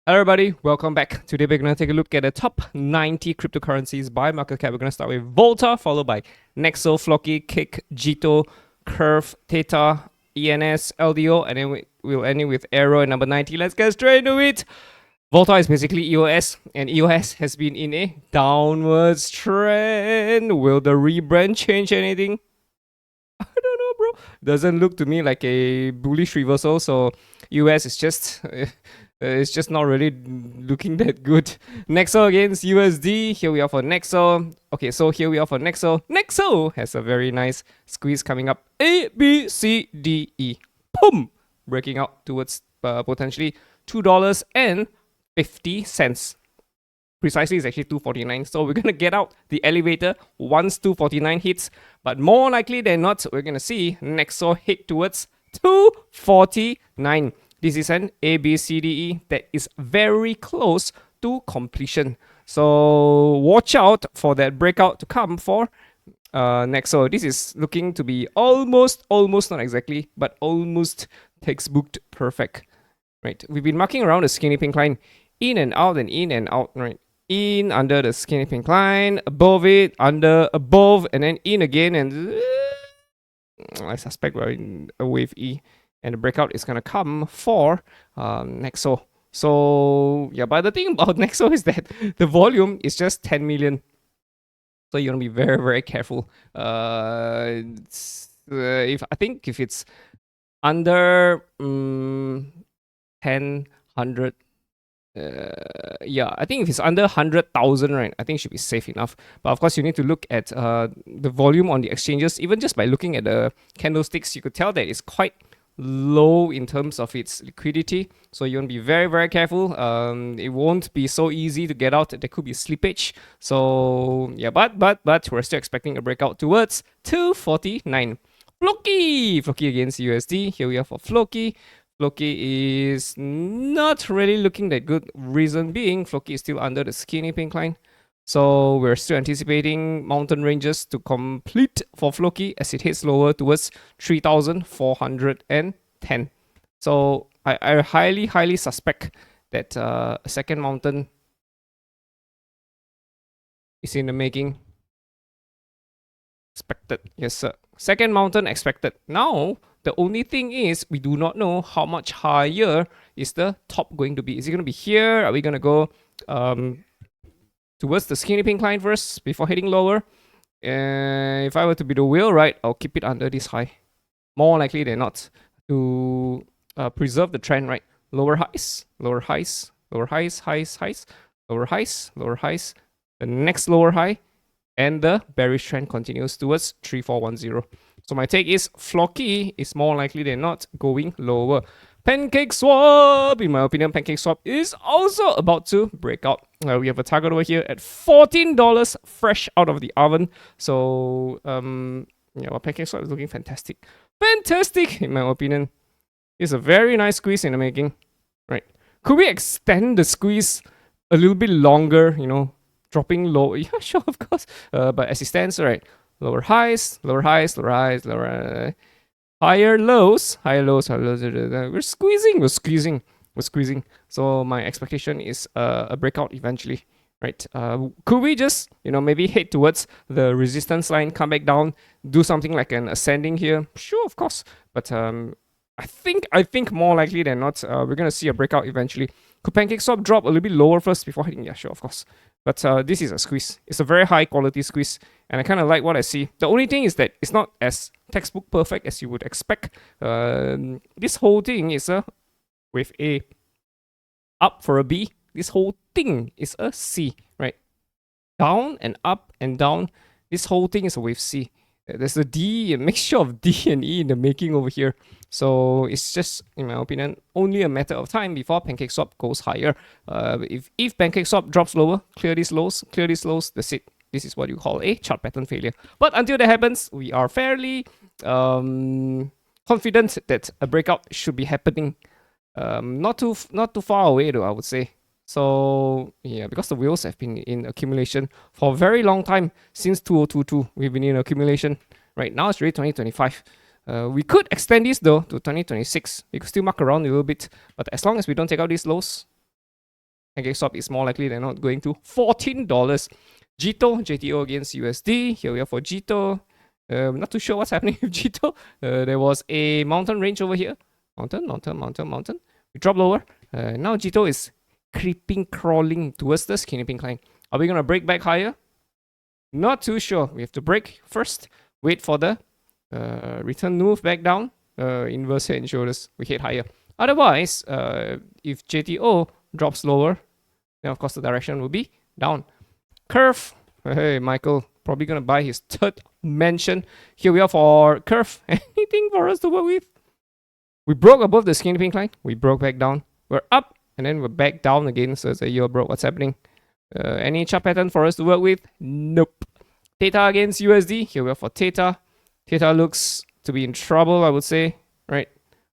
Hello everybody, welcome back. Today we're going to take a look at the top 90 cryptocurrencies by market cap. We're going to start with Volta, followed by NEXO, FLOKI, Kick, Jito, Curve, THETA, ENS, LDO, and then we'll end it with AERO at number 90. Let's get straight into it. Volta is basically EOS, and EOS has been in a downwards trend. Will the rebrand change anything? I don't know, bro. Doesn't look to me like a bullish reversal, so US is just it's just not really looking that good. NEXO against USD. Here we are for NEXO. Okay, so here we are for NEXO. NEXO has a very nice squeeze coming up. A, B, C, D, E. Boom! Breaking out towards potentially $2.50. Precisely is actually 249. So we're going to get out the elevator once 249 hits. But more likely than not, we're going to see NEXO hit towards 249. This is an ABCDE that is very close to completion. So watch out for that breakout to come for NEXO. This is looking to be almost, not exactly, but almost textbooked perfect. Right? We've been marking around the skinny pink line in and out and in and out, right? In, under the skinny pink line, above it, under, above, and then in again, and I suspect we're in a wave E, and the breakout is gonna come for NEXO. So yeah, but the thing about NEXO is that the volume is just 10 million. So you want to be very, very careful. If I think if it's under 10, 100, yeah, I think if it's under 100,000, right, I think it should be safe enough. But of course, you need to look at the volume on the exchanges. Even just by looking at the candlesticks, you could tell that it's quite low in terms of its liquidity. So you want to be very, very careful. It won't be so easy to get out. There could be slippage. So yeah, but we're still expecting a breakout towards 249. FLOKI against USD. Here we are for FLOKI. FLOKI is not really looking that good. Reason being, FLOKI is still under the skinny pink line. So we're still anticipating mountain ranges to complete for FLOKI as it hits lower towards 3,410. So I highly suspect that a second mountain is in the making. Expected. Yes, sir. Second mountain expected. Now, the only thing is we do not know how much higher is the top going to be. Is it going to be here? Are we going to go towards the skinny pink line first before heading lower? If I were to be the whale, right, I'll keep it under this high. More likely than not to preserve the trend, right? Lower highs, lower highs, lower highs, highs, highs, lower highs, lower highs. The next lower high, and the bearish trend continues towards 3410. So my take is FLOKI is more likely than not going lower. Pancake swap, in my opinion, Pancake swap is also about to break out. We have a target over here at $14 fresh out of the oven. So yeah, well, Pancake swap is looking fantastic. Fantastic, in my opinion. It's a very nice squeeze in the making. Right. Could we extend the squeeze a little bit longer, you know, dropping low? Yeah, sure, of course. But as it stands, right, lower highs, lower highs, lower highs, lower higher lows, higher lows, higher lows. We're squeezing. So my expectation is a breakout eventually, right? Could we just, you know, maybe head towards the resistance line, come back down, do something like an ascending here? Sure, of course. But I think more likely than not, we're gonna see a breakout eventually. Could Pancake swap drop a little bit lower first before hitting? Yeah, sure, of course. But this is a squeeze. It's a very high quality squeeze, and I kind of like what I see. The only thing is that it's not as textbook perfect as you would expect. This whole thing is with a up for a B. This whole thing is a C, right? Down and up and down. This whole thing is a wave C. There's a D, a mixture of D and E in the making over here. So it's just, in my opinion, only a matter of time before Pancake swap goes higher. If Pancake swap drops lower, clear these lows, that's it. This is what you call a chart pattern failure. But until that happens, we are fairly confident that a breakout should be happening. Not too far away though, I would say. So yeah, because the wheels have been in accumulation for a very long time, since 2022 we've been in accumulation. Right now it's really 2025. We could extend this though to 2026. We could still mark around a little bit, but as long as we don't take out these lows, and GameStop is more likely than not going to $14. JTO against USD. Here we are for JTO. Not too sure what's happening with JTO. There was a mountain range over here. Mountain. We drop lower. Now JTO is crawling towards the skinny pink line. Are we going to break back higher? Not too sure. We have to break first. Wait for the return move back down. Inverse head and shoulders. We hit higher. Otherwise, if JTO drops lower, then of course the direction will be down. Curve. Hey, Michael. Probably going to buy his third mansion. Here we are for curve. Anything for us to work with? We broke above the skinny pink line. We broke back down. We're up. And then we're back down again. So it's a yo, bro, what's happening? Any chart pattern for us to work with? Nope. THETA against USD. Here we are for THETA. THETA looks to be in trouble, I would say. Right?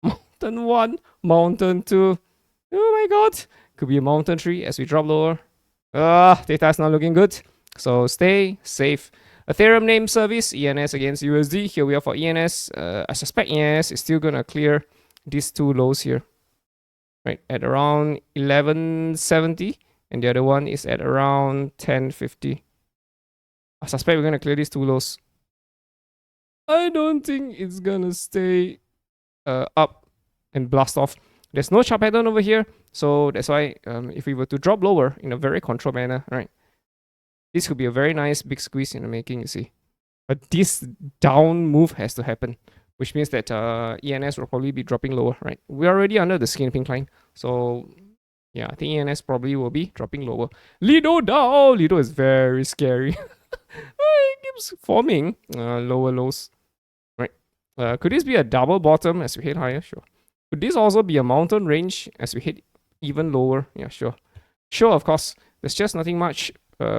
Mountain 1, Mountain 2. Oh my god. Could be a Mountain 3 as we drop lower. THETA is not looking good. So stay safe. Ethereum name service. ENS against USD. Here we are for ENS. I suspect ENS is still going to clear these two lows here. Right, at around 1170, and the other one is at around 1050. I suspect we're gonna clear these two lows. I don't think it's gonna stay up and blast off. There's no chart pattern over here, so that's why if we were to drop lower in a very controlled manner, right, this could be a very nice big squeeze in the making, you see. But this down move has to happen, which means that ENS will probably be dropping lower, right? We're already under the skinny pink line. So, yeah, I think ENS probably will be dropping lower. Lido down! Lido is very scary. It keeps forming lower lows, right? Could this be a double bottom as we hit higher? Sure. Could this also be a mountain range as we hit even lower? Yeah, sure. Sure, of course. There's just nothing much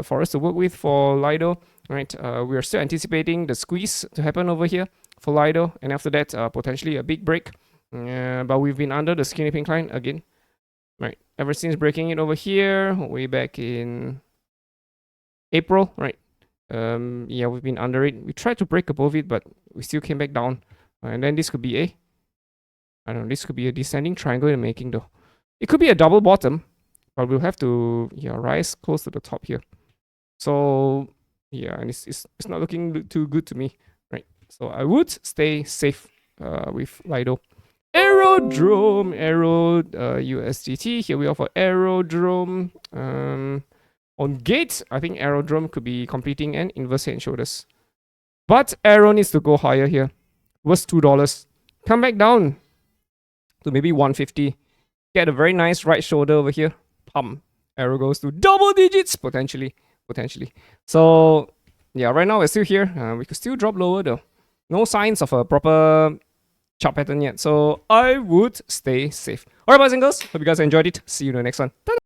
for us to work with for Lido, right? We are still anticipating the squeeze to happen over here for Lido, and after that, potentially a big break. But we've been under the skinny pink line again, right? Ever since breaking it over here, way back in April, right? Yeah, we've been under it. We tried to break above it, but we still came back down. And then this could be I don't know, this could be a descending triangle in the making though. It could be a double bottom, but we'll have to rise close to the top here. So yeah, and it's not looking too good to me, right? So I would stay safe with Lido. Aerodrome, USDT. Here we are for Aerodrome. On gate, I think Aerodrome could be completing an inverse head and shoulders. But AERO needs to go higher here. Was $2. Come back down to maybe 150. Get a very nice right shoulder over here. Pump. AERO goes to double digits, potentially. So, yeah, right now we're still here. We could still drop lower though. No signs of a proper chart pattern yet. So I would stay safe. Alright, boys and girls. Hope you guys enjoyed it. See you in the next one.